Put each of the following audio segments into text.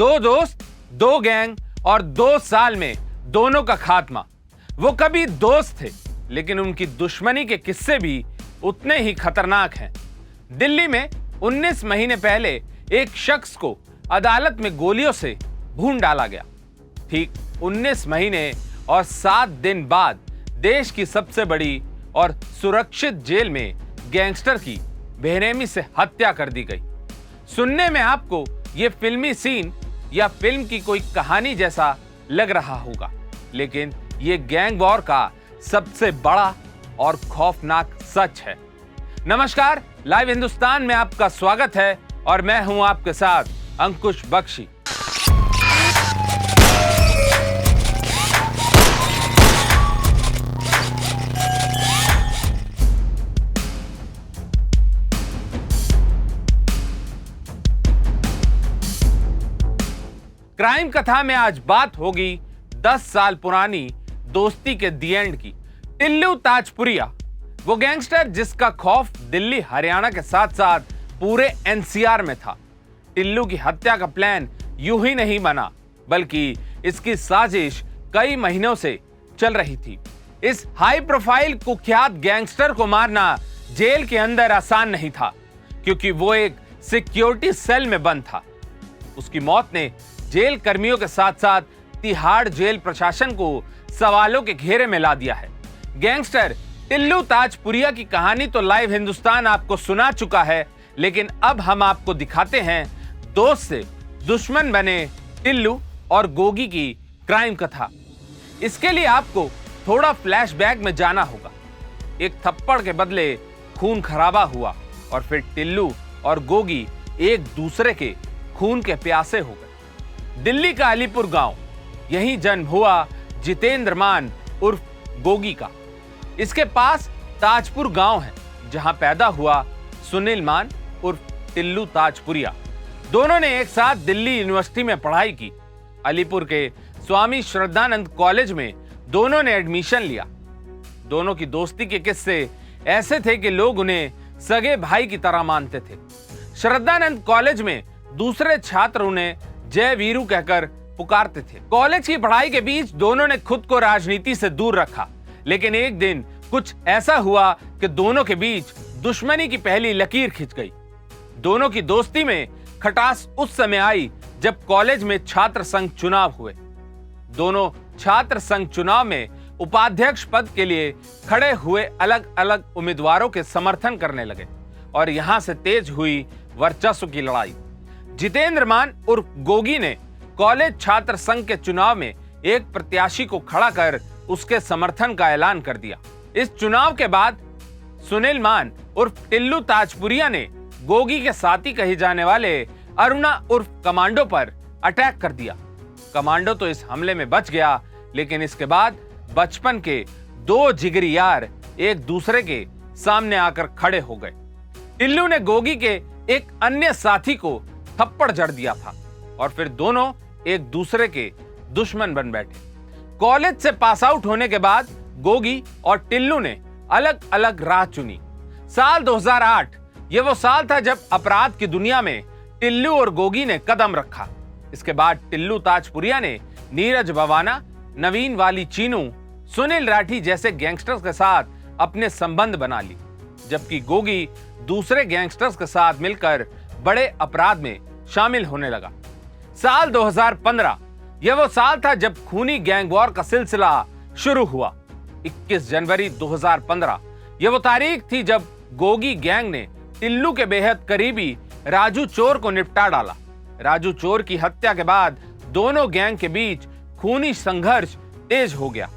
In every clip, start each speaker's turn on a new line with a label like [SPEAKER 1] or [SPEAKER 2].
[SPEAKER 1] दो दोस्त, दो गैंग और 2 साल में दोनों का खात्मा। वो कभी दोस्त थे, लेकिन उनकी दुश्मनी के किस्से भी उतने ही खतरनाक हैं। दिल्ली में 19 महीने पहले एक शख्स को अदालत में गोलियों से भून डाला गया। ठीक 19 महीने और 7 दिन बाद देश की सबसे बड़ी और सुरक्षित जेल में गैंगस्टर की बेरहमी से हत्या कर दी गई। सुनने में आपको यह फिल्मी सीन या फिल्म की कोई कहानी जैसा लग रहा होगा, लेकिन यह गैंग वॉर का सबसे बड़ा और खौफनाक सच है। नमस्कार, लाइव हिंदुस्तान में आपका स्वागत है और मैं हूं आपके साथ अंकुश बख्शी। क्राइम कथा में आज बात होगी 10 साल पुरानी दोस्ती के दी एंड की। टिल्लू ताजपुरिया, वो गैंगस्टर जिसका खौफ दिल्ली हरियाणा के साथ साथ पूरे एनसीआर में था। टिल्लू की हत्या का प्लान यूं ही नहीं बना, बल्कि इसकी साजिश कई महीनों से चल रही थी। इस हाई प्रोफाइल कुख्यात गैंगस्टर को मारना जेल के अंदर आसान नहीं था, क्योंकि वो एक सिक्योरिटी सेल में बंद था। उसकी मौत ने जेल कर्मियों के साथ साथ तिहाड़ जेल प्रशासन को सवालों के घेरे में ला दिया है। गैंगस्टर टिल्लू ताजपुरिया की कहानी तो लाइव हिंदुस्तान आपको सुना चुका है, लेकिन अब हम आपको दिखाते हैं दोस्त से दुश्मन बने टिल्लू और गोगी की क्राइम कथा। इसके लिए आपको थोड़ा फ्लैशबैक में जाना होगा। एक थप्पड़ के बदले खून खराबा हुआ और फिर टिल्लू और गोगी एक दूसरे के खून के प्यासे हो गए। दिल्ली का अलीपुर गांव, यहीं जन्म हुआ जितेंद्र मान उर्फ गोगी का। इसके पास ताजपुर गांव है, जहां पैदा हुआ सुनील मान उर्फ टिल्लू ताजपुरिया। दोनों ने एक साथ दिल्ली यूनिवर्सिटी में पढ़ाई की। अलीपुर के स्वामी श्रद्धानंद कॉलेज में दोनों ने एडमिशन लिया। दोनों की दोस्ती के किस्से ऐसे थे कि लोग उन्हें सगे भाई की तरह मानते थे। श्रद्धानंद कॉलेज में दूसरे छात्र उन्हें जय वीरू कहकर पुकारते थे। कॉलेज की पढ़ाई के बीच दोनों ने खुद को राजनीति से दूर रखा, लेकिन एक दिन कुछ ऐसा हुआ कि दोनों के बीच दुश्मनी की पहली लकीर खिंच गई। दोनों की दोस्ती में खटास उस समय आई जब कॉलेज में छात्र संघ चुनाव हुए। दोनों छात्र संघ चुनाव में उपाध्यक्ष पद के लिए खड़े हुए अलग अलग उम्मीदवारों के समर्थन करने लगे और यहां से तेज हुई वर्चस्व की लड़ाई। जितेंद्र मान उर्फ गोगी ने कॉलेज छात्र संघ के चुनाव में एक प्रत्याशी को खड़ा कर उसके समर्थन का ऐलान कर दिया। इस चुनाव के बाद सुनील मान उर्फ टिल्लू ताजपुरिया ने गोगी के साथी कहे जाने वाले अरुणा उर्फ कमांडो पर अटैक कर दिया। कमांडो तो इस हमले में बच गया, लेकिन इसके बाद बचपन के 2 जिगरी यार एक दूसरे के सामने आकर खड़े हो गए। टिल्लू ने गोगी के एक अन्य साथी को थप्पड़ जड़ दिया था और फिर दोनों एक दूसरे के दुश्मन बन बैठे। कॉलेज से पास आउट होने के बाद गोगी और टिल्लू ने अलग अलग राह चुनी। साल 2008 ये वो साल था जब अपराध की दुनिया में टिल्लू और गोगी ने कदम रखा। इसके बाद टिल्लू ताजपुरिया ने नीरज भवाना, नवीन वाली चीनू, सुनील राठी जैसे गैंगस्टर्स के साथ अपने संबंध बना ली, जबकि गोगी दूसरे गैंगस्टर्स के साथ मिलकर बड़े अपराध में शामिल होने लगा। साल 2015 यह वो साल था जब खूनी गैंग वॉर का सिलसिला शुरू हुआ। 21 जनवरी 2015 यह वो तारीख थी जब गोगी गैंग ने टिल्लू के बेहद करीबी राजू चोर को निपटा डाला। राजू चोर की हत्या के बाद दोनों गैंग के बीच खूनी संघर्ष तेज हो गया।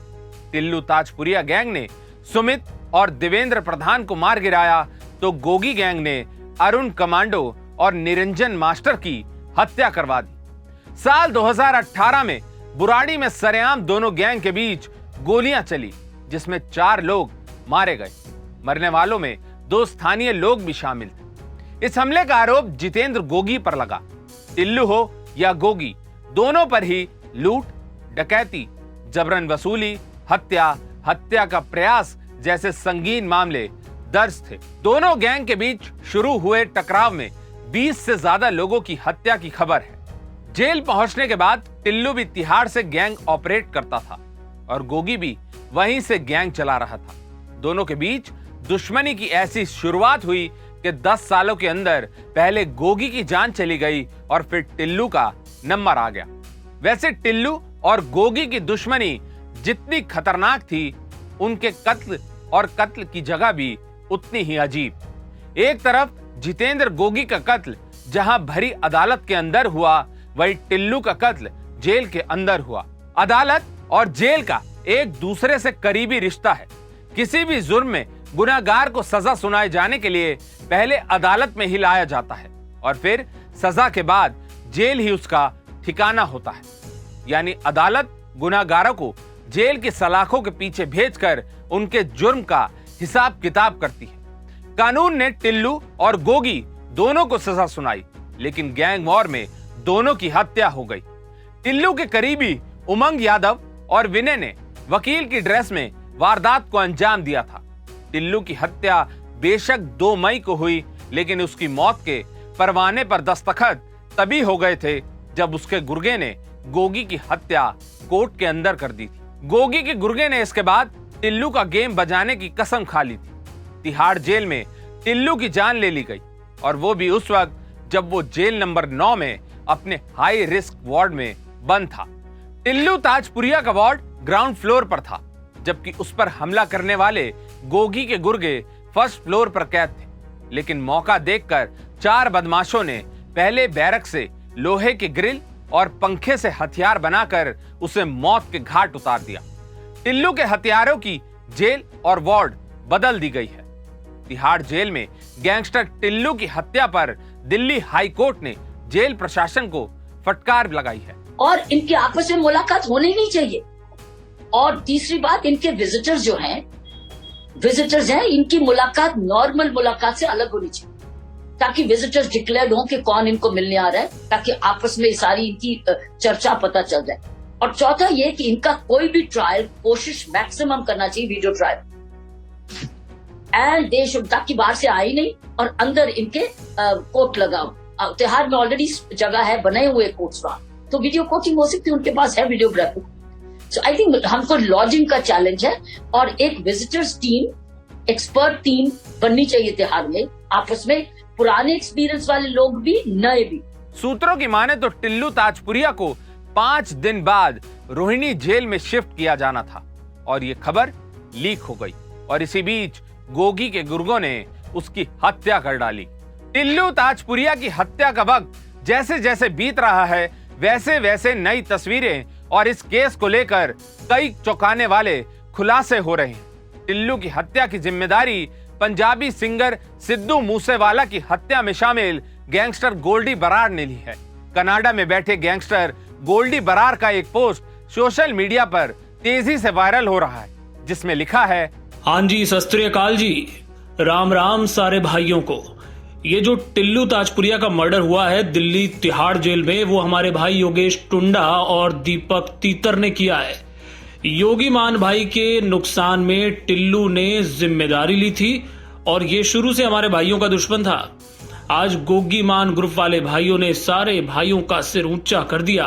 [SPEAKER 1] टिल्लू ताजपुरिया गैंग ने सुमित और देवेंद्र प्रधान को मार गिराया, तो गोगी गैंग ने अरुण कमांडो और निरंजन मास्टर की हत्या करवा दी। साल 2018 में बुराड़ी में सरेआम दोनों गैंग के बीच गोलियां चली, जिसमें 4 लोग मारे गए। मरने वालों में 2 स्थानीय लोग भी शामिल थे। इस हमले का आरोप जितेंद्र गोगी पर लगा। टिल्लू हो या गोगी, दोनों पर ही लूट, डकैती, जबरन वसूली, हत्या का प्रयास जैसे संगीन मामले दर्ज थे। दोनों गैंग के बीच शुरू हुए टकराव में 20 से ज्यादा लोगों की हत्या की खबर है। जेल पहुंचने के बाद टिल्लू भी तिहाड़ से गैंग ऑपरेट करता था और गोगी भी वहीं से गैंग चला रहा था। दोनों के बीच दुश्मनी की ऐसी शुरुआत हुई कि 10 सालों के अंदर पहले गोगी की जान चली गई और फिर टिल्लू का नंबर आ गया। वैसे टिल्लू और गोगी की दुश्मनी जितनी खतरनाक थी, उनके कत्ल और कत्ल की जगह भी उतनी ही अजीब। एक तरफ जितेंद्र गोगी का कत्ल जहां भरी अदालत के अंदर हुआ, वही टिल्लू का कत्ल जेल के अंदर हुआ। अदालत और जेल का एक दूसरे से करीबी रिश्ता है। किसी भी जुर्म में गुनहगार को सजा सुनाए जाने के लिए पहले अदालत में ही लाया जाता है और फिर सजा के बाद जेल ही उसका ठिकाना होता है। यानी अदालत गुनहगारों को जेल की सलाखों के पीछे भेजकर उनके जुर्म का हिसाब किताब करती है। कानून ने टिल्लू और गोगी दोनों को सजा सुनाई, लेकिन गैंग वॉर में दोनों की हत्या हो गई। टिल्लू के करीबी उमंग यादव और विनय ने वकील की ड्रेस में वारदात को अंजाम दिया था। टिल्लू की हत्या बेशक 2 मई को हुई, लेकिन उसकी मौत के परवाने पर दस्तखत तभी हो गए थे जब उसके गुर्गे ने गोगी की हत्या कोर्ट के अंदर कर दी थी। गोगी के गुर्गे ने इसके बाद टिल्लू का गेम बजाने की कसम खा ली थी। तिहाड़ जेल में टिल्लू की जान ले ली गई और वो भी उस वक्त जब वो जेल नंबर 9 में अपने हाई रिस्क वार्ड में बंद था। टिल्लू ताजपुरिया का वार्ड ग्राउंड फ्लोर पर था, जबकि उस पर हमला करने वाले गोगी के गुर्गे फर्स्ट फ्लोर पर कैद थे। लेकिन मौका देखकर 4 बदमाशों ने पहले बैरक से लोहे के ग्रिल और पंखे से हथियार बनाकर उसे मौत के घाट उतार दिया। टिल्लू के हथियारों की जेल और वार्ड बदल दी गई है। तिहाड़ जेल में गैंगस्टर टिल्लू की हत्या पर दिल्ली हाई कोर्ट ने जेल प्रशासन को फटकार लगाई है
[SPEAKER 2] और इनकी आपस में मुलाकात होनी नहीं चाहिए। और तीसरी बात, इनके विजिटर्स हैं, इनकी मुलाकात नॉर्मल मुलाकात से अलग होनी चाहिए, ताकि विजिटर्स डिक्लेयर्ड हो कि कौन इनको मिलने आ रहा है, ताकि आपस में सारी इनकी चर्चा पता चल जाए। और चौथा ये कि इनका कोई भी ट्रायल कोशिश मैक्सिमम करना चाहिए, video trial, and they should, ताकि बाहर से आए नहीं और अंदर इनके कोर्ट लगाओ। तिहाड़ में ऑलरेडी जगह है, बने हुए कोर्ट्स वहां, तो वीडियो कोचिंग हो सकती है, उनके पास है वीडियोग्राफी। सो आई थिंक हमको लॉजिंग का चैलेंज है और एक विजिटर्स टीम, एक्सपर्ट टीम बननी चाहिए तिहाड़ में, आपस में पुराने एक्सपीरियंस वाले लोग भी, नए भी।
[SPEAKER 1] सूत्रों की माने तो टिल्लू ताजपुरिया को 5 दिन बाद रोहिणी जेल में शिफ्ट किया जाना था और ये खबर लीक हो गई और इसी बीच गोगी के गुर्गों ने उसकी हत्या कर डाली। टिल्लू ताजपुरिया की हत्या का वक्त जैसे जैसे बीत रहा है, वैसे वैसे नई तस्वीरें और इस केस को लेकर कई चौंकाने वाले खुलासे हो रहे हैं। टिल्लू की हत्या की जिम्मेदारी पंजाबी सिंगर सिद्धू मूसेवाला की हत्या में शामिल गैंगस्टर गोल्डी बरार ने ली है। कनाडा में बैठे गैंगस्टर गोल्डी बरार का एक पोस्ट सोशल मीडिया पर तेजी से वायरल हो रहा है, जिसमें लिखा है,
[SPEAKER 3] हाँ जी, सत श्री अकाल जी, राम राम सारे भाइयों को। ये जो टिल्लू ताजपुरिया का मर्डर हुआ है दिल्ली तिहाड़ जेल में, वो हमारे भाई योगेश टुंडा और दीपक तीतर ने किया है। योगी मान भाई के नुकसान में टिल्लू ने जिम्मेदारी ली थी और ये शुरू से हमारे भाइयों का दुश्मन था। आज गोगी मान ग्रुप वाले भाइयों ने सारे भाइयों का सिर ऊंचा कर दिया,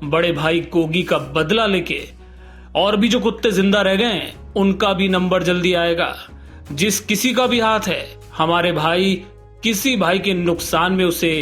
[SPEAKER 3] बड़े भाई गोगी का बदला लेके। और भी जो कुत्ते जिंदा रह गए हैं, उनका भी नंबर जल्दी आएगा। जिस किसी का भी हाथ है, हमारे भाई किसी भाई के नुकसान में उसे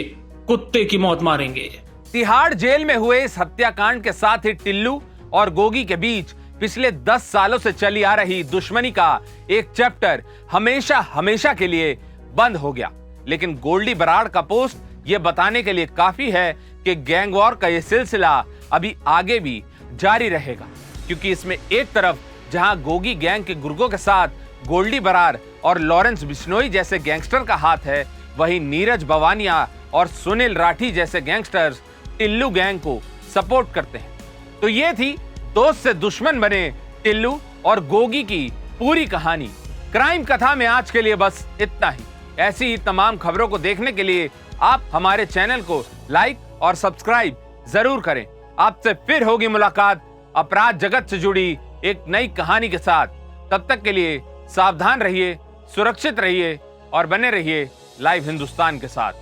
[SPEAKER 3] कुत्ते की मौत मारेंगे।
[SPEAKER 1] तिहाड़ जेल में हुए इस हत्याकांड के साथ ही टिल्लू और गोगी के बीच पिछले 10 सालों से चली आ रही दुश्मनी का एक चैप्टर हमेशा हमेशा के लिए बंद हो गया। लेकिन गोल्डी बराड़ का पोस्ट यह बताने के लिए काफी है कि गैंग वॉर का यह सिलसिला अभी आगे भी जारी रहेगा, क्योंकि इसमें एक तरफ जहां गोगी गैंग के गुर्गों के साथ गोल्डी बरार और लॉरेंस बिश्नोई जैसे गैंगस्टर का हाथ है, वहीं नीरज बवानिया और सुनील राठी जैसे गैंगस्टर्स टिल्लू गैंग को सपोर्ट करते हैं। तो ये थी दोस्त से दुश्मन बने टिल्लू और गोगी की पूरी कहानी। क्राइम कथा में आज के लिए बस इतना ही। ऐसी ही तमाम खबरों को देखने के लिए आप हमारे चैनल को लाइक और सब्सक्राइब जरूर करें। आपसे फिर होगी मुलाकात अपराध जगत से जुड़ी एक नई कहानी के साथ। तब तक के लिए सावधान रहिए, सुरक्षित रहिए और बने रहिए लाइव हिंदुस्तान के साथ।